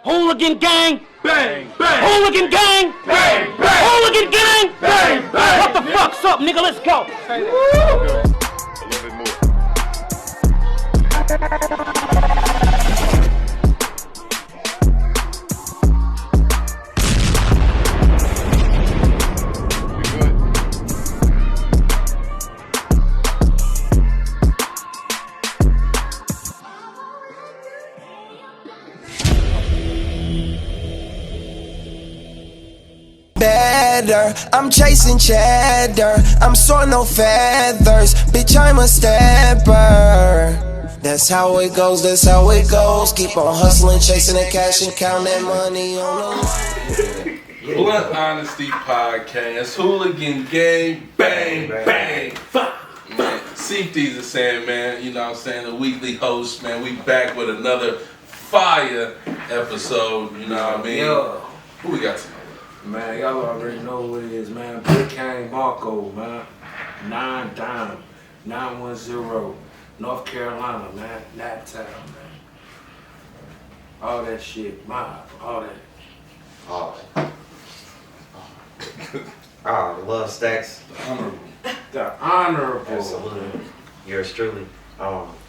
Hooligan gang, bang, bang. Hooligan gang, Bang, bang. Hooligan gang, Bang, bang. What the fuck's up, nigga? Let's go. A little bit more. Better, I'm chasing cheddar, I'm soaring no feathers, bitch I'm a stepper. That's how it goes, that's how it goes. Keep on hustling, chasing the cash and count that money on the Blunt Honesty Podcast, Hooligan Gang, bang, bang, fuck. Man, CT's is saying, man, you know what I'm saying, the weekly host, man, we back with another fire episode, you know what I mean? Yeah. Who we got tonight? Man, y'all already know what it is, man. Big King Marco, man. 9 Dime, 910, North Carolina, man. Naptown, man. All that shit, mob, all that. Oh, love stacks. Honorable. The honorable. Absolutely. Yours truly.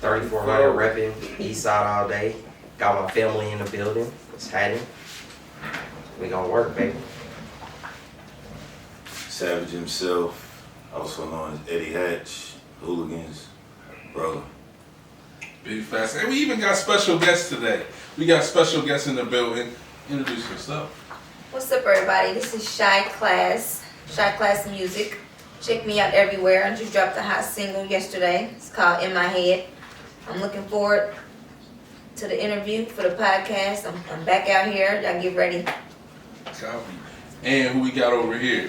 3400 repping, east side all day. Got my family in the building. What's happening? We gonna work, baby. Savage himself, also known as Eddie Hatch, Hooligans, brother. Big fast. And we even got special guests today. We got special guests in the building. Introduce yourself. What's up, everybody? This is Shy Class Music. Check me out everywhere. I just dropped a hot single yesterday. It's called In My Head. I'm looking forward to the interview for the podcast. I'm back out here. Y'all get ready. Copy. And who we got over here?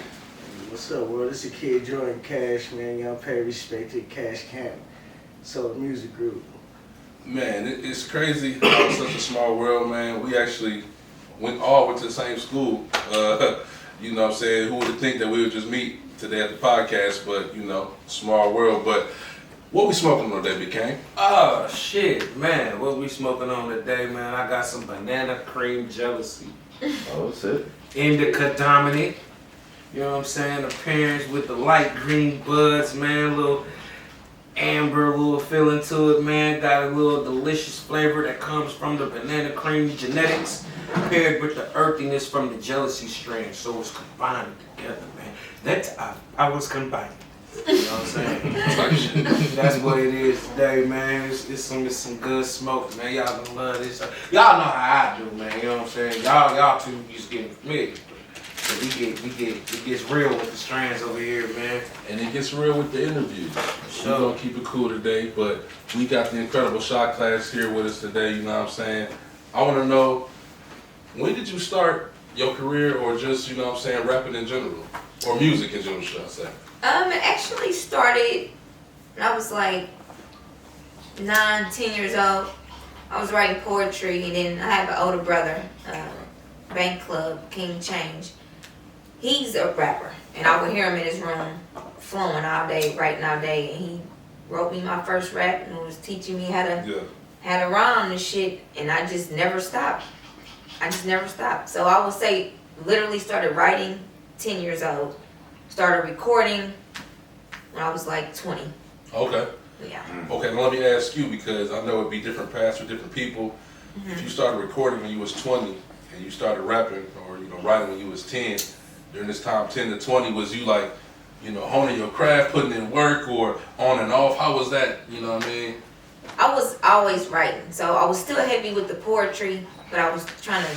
What's up, world? It's your kid Jordan Cash, man. Y'all pay respected Cash Camp. So the music group. Man, it's crazy how it's such a small world, man. We actually went to the same school. You know what I'm saying? Who would have think that we would just meet today at the podcast, but, you know, small world. But what we smoking on today, Big King? Oh, shit, man. What we smoking on today, man? I got some banana cream jealousy. Oh, that's it. Indica dominant. You know what I'm saying? Appearance with the light green buds, man. Little amber, little feeling to it, man. Got a little delicious flavor that comes from the banana cream genetics, paired with the earthiness from the jealousy strain. So it's combined together, man. I was combined. You know what I'm saying? That's what it is today, man. It's some good smoke, man. Y'all gonna love this. Y'all know how I do, man. You know what I'm saying? Y'all two just getting familiar. So it gets real with the strands over here, man. And it gets real with the interview. Sure. We're gonna keep it cool today, but we got the incredible shot class here with us today, you know what I'm saying? I wanna know, when did you start your career, or just, you know what I'm saying, rapping in general? Or music in general, should I say? It actually started when I was like 9, 10 years old. I was writing poetry, and then I have an older brother, Bank Club, King Change. He's a rapper, and I would hear him in his room flowing all day, writing all day, and he wrote me my first rap and was teaching me how to rhyme and shit, and I just never stopped. So I would say literally started writing 10 years old. Started recording when I was like 20. Okay. Yeah. Okay, now let me ask you, because I know it'd be different paths for different people. Mm-hmm. If you started recording when you was 20 and you started rapping, or, you know, writing when you was 10, during this time, 10 to 20, was you like, you know, honing your craft, putting in work, or on and off? How was that, you know what I mean? I was always writing, so I was still heavy with the poetry, but I was trying to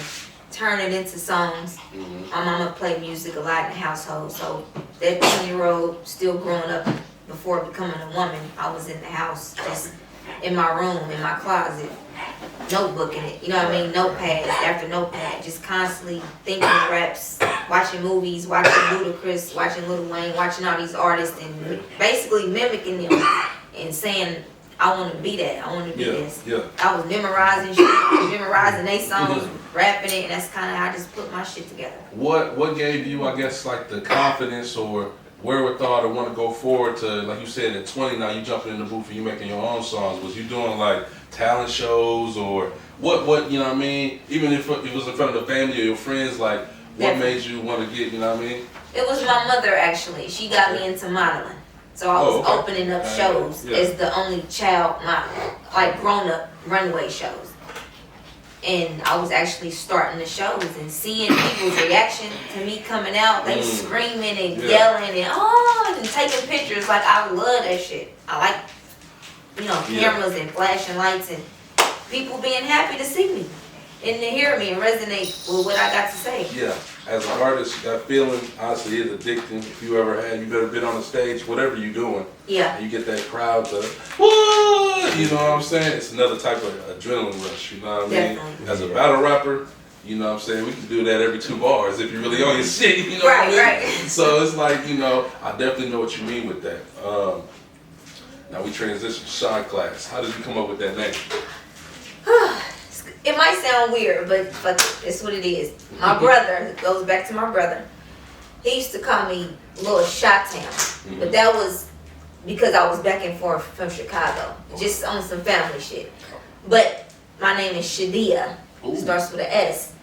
turn it into songs. Mm-hmm. My mama played music a lot in the household, so that 10-year-old still growing up before becoming a woman, I was in the house, just in my room, in my closet, notebooking it, you know what I mean? Notepad after notepad, just constantly thinking raps, watching movies, watching Ludacris, watching Lil Wayne, watching all these artists, and basically mimicking them and saying, I want to be that, I want to be this. Yeah. I was memorizing shit, memorizing they songs, rapping it, and that's kind of how I just put my shit together. What gave you, I guess, like the confidence or wherewithal to want to go forward to, like you said, at 20 now you jumping in the booth and you making your own songs? Was you doing like talent shows or what you know what I mean? Even if it was in front of the family or your friends, like what Definitely. made you want to get, you know what I mean? It was my mother actually. She got me into modeling. So I was Oh, okay. opening up shows Yeah. as the only child model, like grown up runway shows. And I was actually starting the shows and seeing people's reaction to me coming out, they screaming and yelling and taking pictures. Like I love that shit. I like, cameras and flashing lights and people being happy to see me and to hear me and resonate with what I got to say. Yeah, as an artist, that feeling honestly is addicting. If you ever been on the stage, whatever you're doing, Yeah. and you get that crowd to, what? You know what I'm saying? It's another type of adrenaline rush, you know what I mean? Definitely. As a battle rapper, you know what I'm saying? We can do that every 2 bars if you're really on your shit, you know what I mean? Right. So it's like, I definitely know what you mean with that. Now we transition to Shine Class. How did you come up with that name? It might sound weird, but it's what it is. My brother, it goes back to my brother. He used to call me Little Shot Town, but that was because I was back and forth from Chicago, just on some family shit. But my name is Shadia. It starts with an S.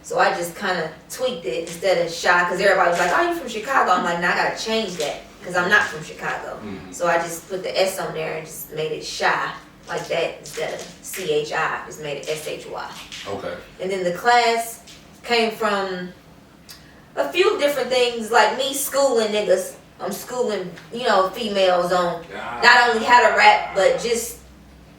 So I just kind of tweaked it instead of Shy, because everybody was like, oh, you from Chicago? I'm like, nah, I got to change that, because I'm not from Chicago. So I just put the S on there and just made it Shy, like that, instead of C-H-I, just made it S-H-Y. Okay. And then the class came from a few different things, like me schooling niggas. I'm schooling, females on not only how to rap, but just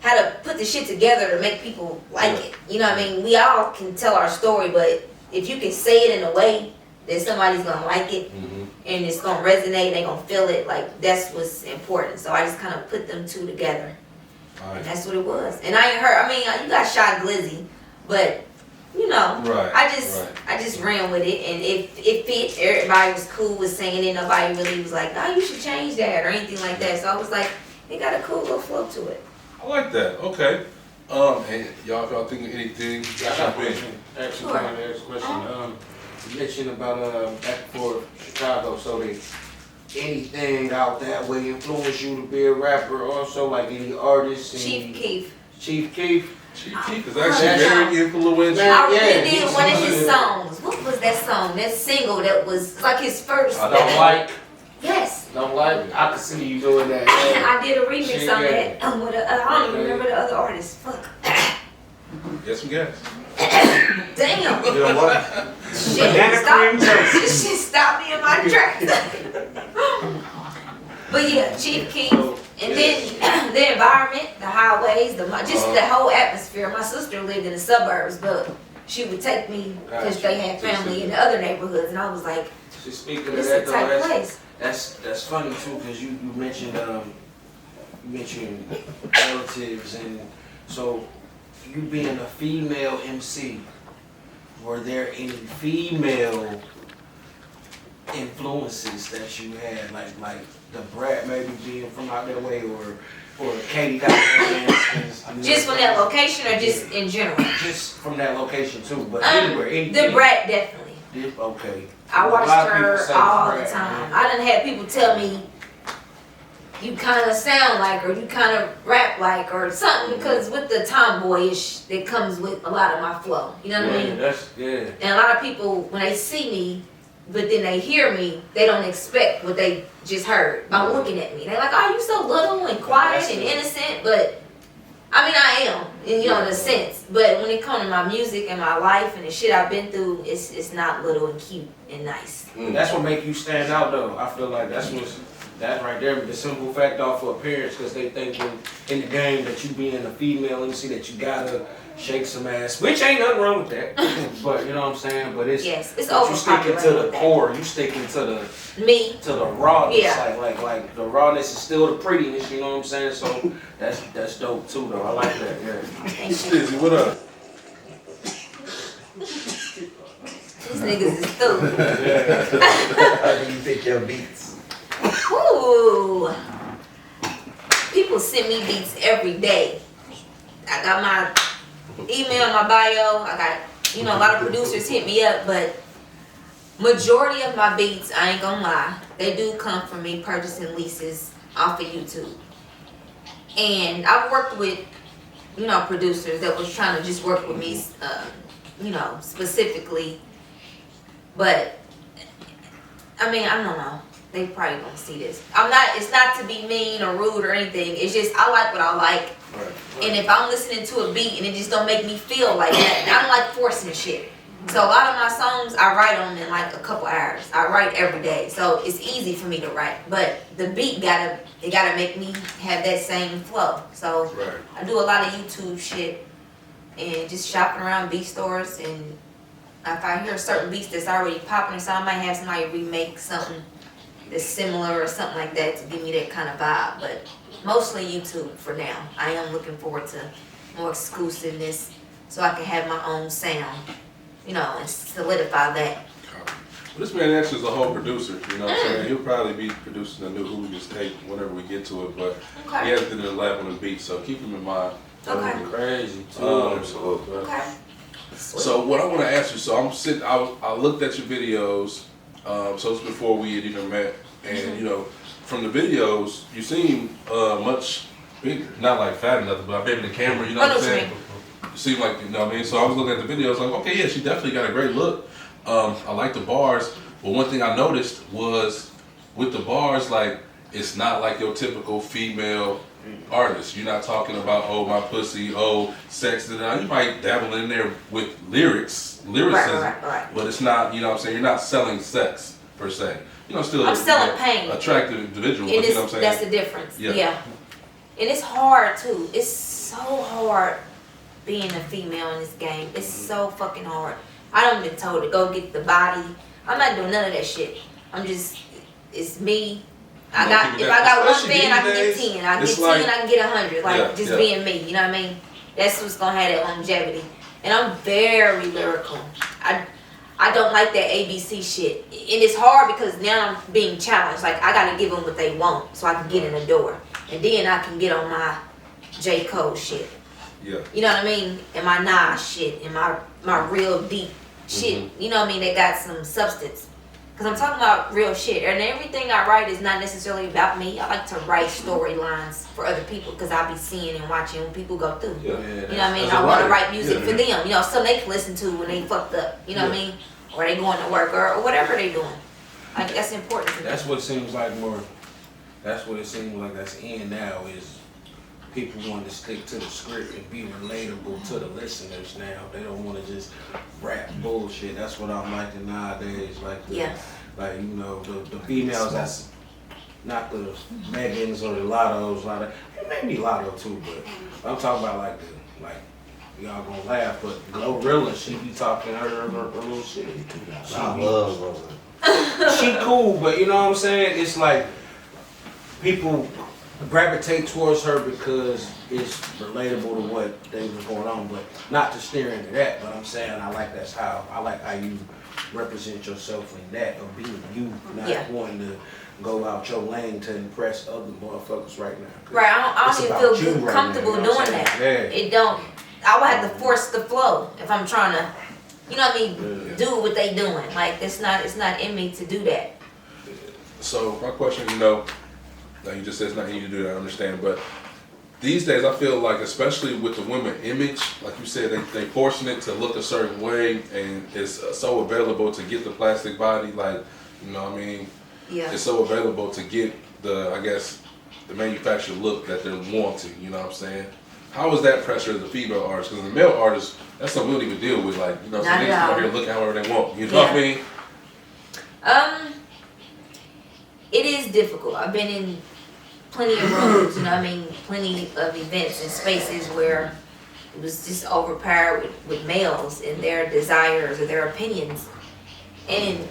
how to put the shit together to make people like it. You know what I mean? We all can tell our story, but if you can say it in a way that somebody's gonna like it and it's gonna resonate, they gonna feel it, like that's what's important. So I just kind of put them two together. And that's what it was. And I ain't heard, you got Shot Glizzy, but I just ran with it, and it fit. Everybody was cool with singing it. Nobody really was like, no, you should change that or anything like that. So I was like, it got a cool little flow to it. I like that. Okay. And y'all, if y'all think of anything, I got a question. Actually, Sure. can I ask a question? You mentioned about back and forth Chicago, so anything out that way influence you to be a rapper? Also, like any artists? Chief Keef. Chief Keef. Chief Keef is actually very influential. I Yeah, really did he's one of his good. songs. What was that song? That single that was like his first. I don't like. Yes. Don't like. I can see you doing that. I did a remix Shit, on yeah. that. With I don't even remember the other artist. Fuck. Get some gas. Damn. You know what? Shit, Banana stop. cream toast. This shit stopped me in my tracks. But yeah, Chief Keef. And then the environment, the highways, just the whole atmosphere. My sister lived in the suburbs, but she would take me because they had family in the other neighborhoods, and I was like, Just speaking of this that is the type of though, place. that's funny too, because you mentioned relatives, and so you being a female MC, were there any female influences that you had, like the Brat maybe being from out that way, or Katie Dot, Just from that location or just in general? just from that location too, but anywhere, The anything. Brat definitely. Okay. I A watched lot of people her say all the Brat, time. man. I done had people tell me, you kind of sound like her, you kind of rap like her, or something, because with the tomboyish that comes with a lot of my flow. You know what I mean? Yeah. And a lot of people, when they see me, but then they hear me, they don't expect what they just heard by looking at me. They're like, oh, you so little and quiet and innocent, but I am, in a sense. But when it comes to my music and my life and the shit I've been through, it's not little and cute and nice. That's what make you stand out though. I feel like that's right there, the simple fact off of appearance, because they think in the game that you being a female MC that you gotta shake some ass, which ain't nothing wrong with that. But you know what I'm saying? But it's Yes, it's but you sticking to overpopulated the with that. core, you sticking to the rawness. Yeah. Like the rawness is still the prettiness, you know what I'm saying? So that's dope too though. I like that, yeah. Thank you. Stizzy, what up? These niggas is through. How do you pick your beats? Ooh. People send me beats every day. I got my email, my bio. I got, a lot of producers hit me up, but majority of my beats, I ain't gonna lie, they do come from me purchasing leases off of YouTube. And I've worked with you know, producers that was trying to just work with me, you know, specifically. But I mean, I don't know. They probably gonna see this. It's not to be mean or rude or anything. It's just I like what I like. Right. And if I'm listening to a beat and it just don't make me feel like that, I don't like forcing shit. So a lot of my songs, I write them in like a couple hours. I write every day, so it's easy for me to write. But the beat gotta make me have that same flow. So Right. I do a lot of YouTube shit and just shopping around beat stores. And if I hear certain beats that's already popping, so I might have somebody remake something that's similar or something like that to give me that kind of vibe. But mostly YouTube for now. I am looking forward to more exclusiveness so I can have my own sound, you know, and solidify that. Well, this man actually is a whole producer, you know what I'm saying? He'll probably be producing a new Hooligans tape whenever we get to it, but he Okay. hasn't been in the lab on the beat, so keep him in mind. Okay. Crazy too. Absolutely. Okay. So what I want to ask you, so I looked at your videos, so it's before we had even met, and you know, from the videos, you seem much bigger, not like fat or nothing, but maybe the camera, you know I what know I'm what you saying? You seem like, you know what I mean? So I was looking at the videos, like, okay, yeah, she definitely got a great look. I like the bars, but one thing I noticed was with the bars, like, it's not like your typical female artist. You're not talking about, oh, my pussy, oh, sex, and you might dabble in there with lyricism, Right. but it's not, you know what I'm saying, you're not selling sex, per se. You know, still I'm selling you know, pain. attractive individual, And but you know what I'm saying? that's the difference. Yeah. Yeah. And it's hard too. It's so hard being a female in this game. It's so fucking hard. I done been told to go get the body. I'm not doing none of that shit. It's me. If I got one fan, I can get 10. I can get 10, I can get 100. Like, just being me, you know what I mean? That's what's gonna have that longevity. And I'm very lyrical. I don't like that ABC shit. And it's hard because now I'm being challenged. Like, I gotta give them what they want so I can get in the door. And then I can get on my J. Cole shit. Yeah. You know what I mean? And my Nas shit. And my real deep shit. You know what I mean? They got some substance. Because I'm talking about real shit. And everything I write is not necessarily about me. I like to write storylines for other people because I be seeing and watching when people go through. Yeah. You know what I mean? I want to write music for them. You know, something they can listen to when they fucked up. You know what I mean? Or they going to work or whatever they doing. Like, that's important to me. That's what it seems like more. That's what it seems like that's in now is people want to stick to the script and be relatable to the listeners now. They don't want to just rap bullshit. That's what I'm liking nowadays. Like, like you know, the females that's not the Megans or the Lottos, maybe Lotto too, but I'm talking about like y'all gonna laugh, but Glorilla, she be talking her little shit. I love her. She cool, but you know what I'm saying? It's like people gravitate towards her because it's relatable to what they was going on, but not to steer into that. But I'm saying I like how you represent yourself in that of being you, not wanting to go out your lane to impress other motherfuckers right now. Right, I don't even feel right comfortable now, you know doing that. Yeah. It don't. I would have to force the flow if I'm trying to, you know what I mean, do what they doing. Like, it's not in me to do that. So my question, you know, like you just said it's not easy to do that, I understand, but these days I feel like, especially with the women image, like you said, they forcing it to look a certain way, and it's so available to get the plastic body, like, you know what I mean? Yeah. It's so available to get the, I guess, the manufactured look that they're wanting, you know what I'm saying? How is that pressure as a female artist? Because the male artist, that's something we don't even deal with, like, you know, some niggas come out here looking however they want, you know what I mean? It is difficult. I've been in plenty of rooms, you know what I mean, plenty of events and spaces where it was just overpowered with males and their desires or their opinions. And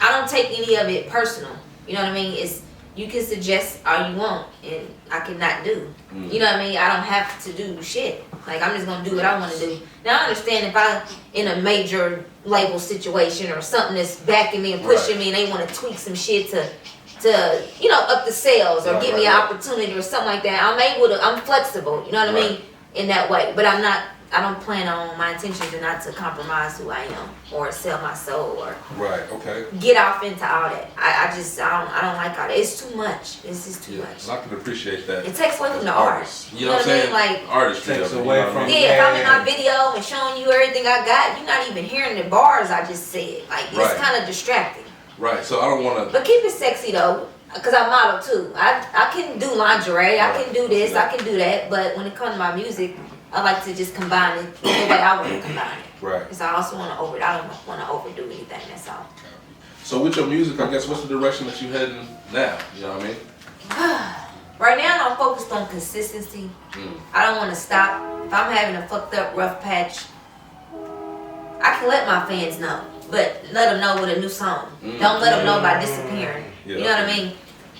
I don't take any of it personal. You know what I mean? It's, you can suggest all you want and I cannot do. You know what I mean? I don't have to do shit. Like, I'm just gonna do what I wanna do. Now I understand if I'm in a major label situation or something that's backing me and pushing me and they wanna tweak some shit to you know, up the sales or give me an opportunity or something like that. I'm flexible, you know what I mean? In that way. But I'm not I don't plan on, my intentions are not to compromise who I am or sell my soul or Right. Okay. get off into all that. I don't like all that. It's too much. It's just too much. I can appreciate that. It takes away from as the artists. art. You know what I'm saying? Like, artistry Takes of it, away you know what I from- mean? yeah, if I'm in my video and showing you everything I got, you're not even hearing the bars I just said. Like, it's Right. kind of distracting. Right. So I don't want to. But keep it sexy though, because I model too. I can do lingerie, I can do this, I can do that. But when it comes to my music, I like to just combine it the way I want to combine it. Right. Because I also want to I don't want to overdo anything. That's all. So with your music, I guess, what's the direction that you heading now? You know what I mean? Right now, I'm focused on consistency. I don't want to stop. If I'm having a fucked up rough patch, I can let my fans know, but let them know with a new song. Don't let them know by disappearing. Yeah. You know what I mean?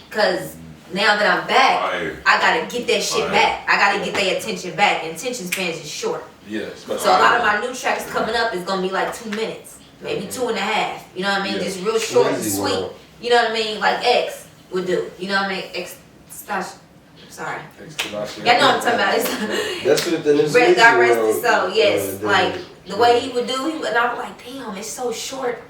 Because now that I'm back, Fire. I gotta get that shit Fire. back. I gotta get their attention back. And attention spans is short. Yeah. So a lot of my new tracks coming up is gonna be like 2 minutes, maybe 2.5. You know what I mean? Yeah. Just real short and Easy sweet. world. You know what I mean? Like X would do. You know what I mean? Sorry. Y'all know what I'm talking about. It's That's what the new Red God rest world, his soul. Yes, the- like the way he would do, and I was like, damn, it's so short.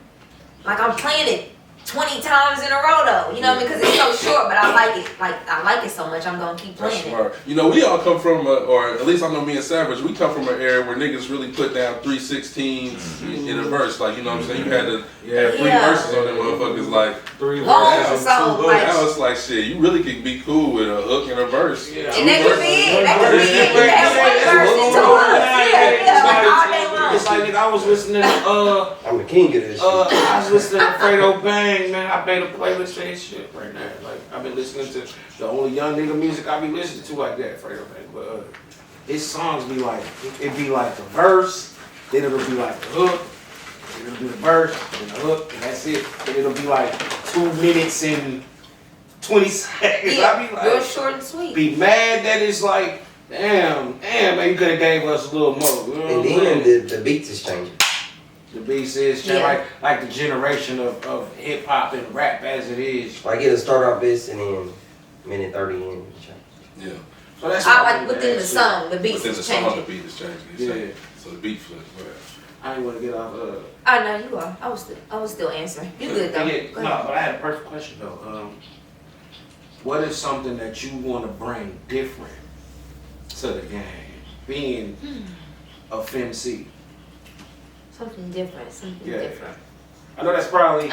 Like I'm playing it 20 times in a row though. You know what I mean? Because it's so short, but I like it. Like I like it so much, I'm gonna keep That's playing it. smart. You know, we all come from, or at least I know me and Savage, we come from an era where niggas really put down 3/16s in a verse. Like, you know what I'm saying? You had to have 3 Yeah. verses on them motherfuckers. Like, 3 Long verses. song, like, now it's like, shit, you really could be cool with a hook and a verse. Yeah. and that could be it. That could be it. Yeah, That's one yeah, verse yeah, into us. Yeah, like all day long. It's like, nigga, I was listening to, I'm the king of this shit. I was listening to Fredo Bang, man. I made a playlist of his shit right now. Like, I've been listening to the only young nigga music I be listening to like that, Fredo Bang. But his songs be like, it be like the verse, then it'll be like the hook, then it'll be the verse, then the hook, and that's it. And it'll be like 2 minutes and 20 seconds. Yeah, I be real like, short and sweet. be mad that it's like, damn, man, you could have gave us a little more. You know And what I'm then saying? the beats is changing. The beats is Yeah. like the generation of hip hop and rap as it is. Like it'll start off this and then minute 30 in. it change. Yeah. So that's I why like within the song, the beats Within the is song, the changing. beat is changing. Yeah. Yeah. So the beat flip. I didn't want to get off. I know you are. I was still answering. You good though. Yeah, Go no, ahead. but I had a perfect question though. What is something that you want to bring different to the game? Being a FemC. Something different. Something Yeah. different. I know that's probably.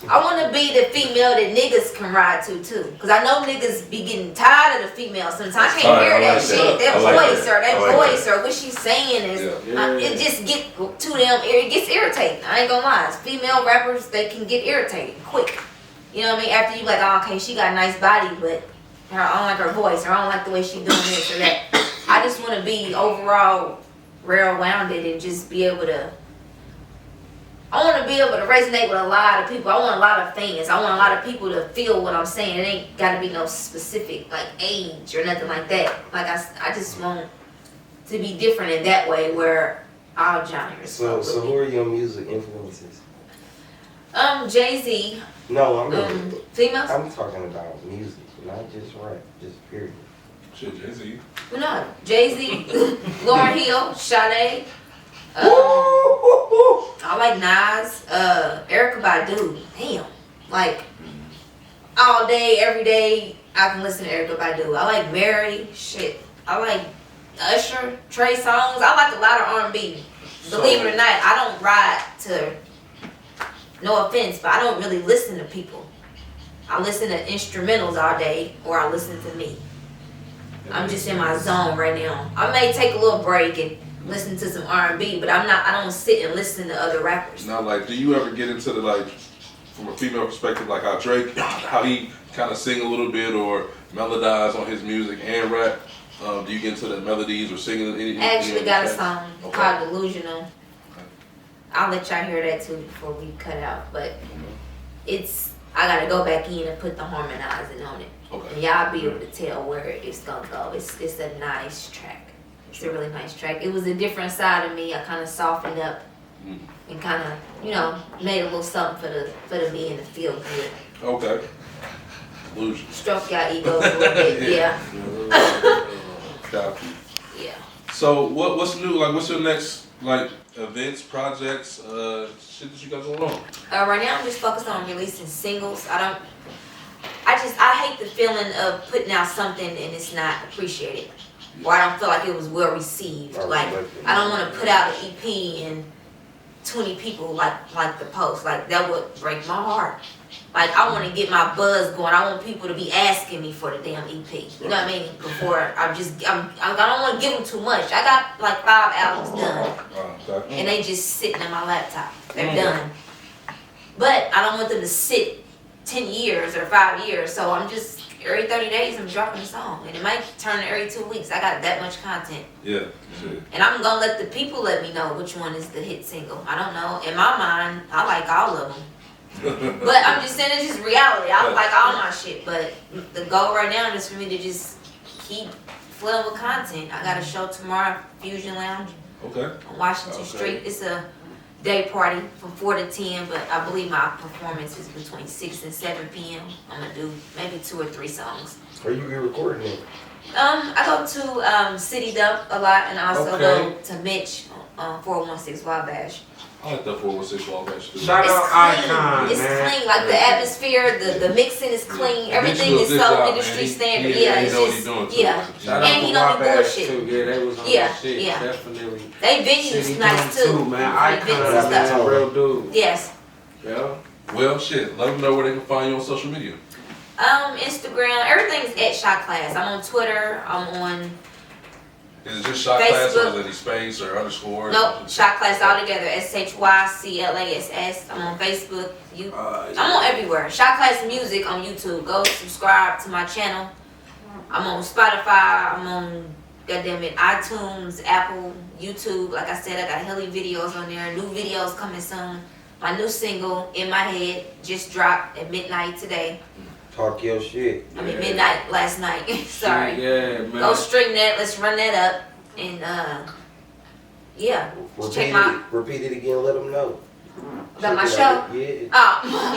I want to be the female that niggas can ride to too, cause I know niggas be getting tired of the female sometimes. I can't Alright, hear I that like shit, that. that I like voice that. or that I like voice or what she's saying is, Yeah. it just get to them. It gets irritating. I ain't gonna lie. Female rappers, they can get irritated quick. You know what I mean? After you like, oh, okay, she got a nice body, but I don't like her voice or I don't like the way she doing this or that. I just want to be overall well-rounded and just be able to. I want to be able to resonate with a lot of people. I want a lot of fans. I want a lot of people to feel what I'm saying. It ain't got to be no specific like age or nothing like that. Like I just want to be different in that way where all genres. So who are your music influences? Jay-Z, No, I'm females. I'm talking about music, not just rap, just period. Shit, Jay-Z. Well, no, Jay-Z, Lauryn Hill, Sade. I like Nas, Erykah Badu. Damn, like all day, every day, I can listen to Erykah Badu. I like Mary. Shit, I like Usher, Trey Songz. I like a lot of R&B. Believe it or not, I don't ride to. No offense, but I don't really listen to people. I listen to instrumentals all day, or I listen to me. I'm just in my zone right now. I may take a little break and listen to some R&B, but I don't sit and listen to other rappers. Now, like, do you ever get into the, like, from a female perspective, like how Drake, how he kind of sing a little bit or melodize on his music and rap? Do you get into the melodies or singing anything? I actually got a song Okay. called Delusional. I'll let y'all hear that too before we cut out, but I gotta go back in and put the harmonizing on it. Okay. And y'all be able to tell where it's gonna go. It's a nice track. It's a really nice track. It was a different side of me. I kind of softened up and kind of, made a little something for the men to feel good. Okay. Illusion. Stroke y'all egos a little bit, yeah. Copy. Yeah. So what's new? Like, what's your next like events, projects, shit that you got going on? Right now I'm just focused on releasing singles. I hate the feeling of putting out something and it's not appreciated. Or I don't feel like it was well received. Like, I don't want to put out an EP and 20 people like the post. Like, that would break my heart. Like, I want to get my buzz going. I want people to be asking me for the damn EP. You know what I mean? Before I don't want to give them too much. I got like 5 albums done. And they just sitting in my laptop. They're done. But I don't want them to sit 10 years or 5 years. So I'm just, every 30 days I'm dropping a song. And it might turn every 2 weeks. I got that much content. Yeah, shit. And I'm going to let the people let me know which one is the hit single. I don't know. In my mind, I like all of them. But I'm just saying, it's just reality. I like all my shit. But the goal right now is for me to just keep flooding with content. I got a show tomorrow, Fusion Lounge. Okay. On Washington Street. It's a day party from 4 to 10, but I believe my performance is between 6 and 7 p.m. I'm gonna do maybe 2 or 3 songs. Where you be recording it? I go to City Dump a lot, and I also go to Mitch 416 Wabash. I like that 416 Wabash too. Shout It's out clean. Icon, It's man. clean. Like the atmosphere, the mixing is clean. Everything is so industry standard. Yeah, it's just Shout out and to he don't be Wabash bullshit. too. Yeah, they was on Yeah, that shit. yeah. Definitely. They venues City nice Dome too. man. Like Icon, events and man. stuff. Real dude. Yes. Yeah. Well, shit. Let them know where they can find you on social media. Instagram, everything's at Shot Class. I'm on Twitter. I'm on Is it just Shot Class or Facebook. is it any space or underscore? nope Shot Class all together. SHYCLASS. I'm on Facebook. I'm on everywhere. Shot Class Music on YouTube. Go subscribe to my channel. I'm on Spotify. I'm on goddammit iTunes, Apple, YouTube. Like I said, I got hella videos on there. New videos coming soon. My new single, In My Head, just dropped at midnight today. Talk your shit. I mean midnight last night. Sorry. Yeah, man. Go stream that. Let's run that up. And yeah. Repeat it again. Let them know. About my show. Yeah.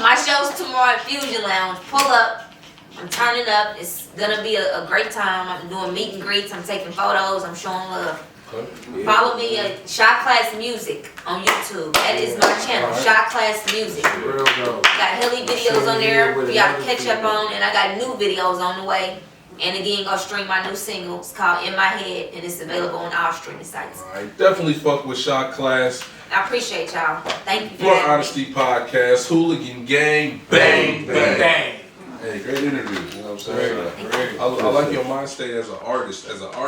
My show's tomorrow at Fusion Lounge. Pull up. I'm turning up. It's gonna be a great time. I'm doing meet and greets. I'm taking photos. I'm showing love. Okay. Follow me at Shot Class Music on YouTube. That is my channel, Shot Class Music. Real dope. Got hilly videos on there for y'all to catch up on, and I got new videos on the way. And again, go stream my new single. It's called In My Head, and it's available on all streaming sites. Alright, definitely fuck with Shot Class. I appreciate y'all. Thank you for Blunt having me. Honesty Podcast, Hooligan Gang, bang, bang. Bang. Hey, great interview. You know what I'm saying? Great. I like your mind state as an artist.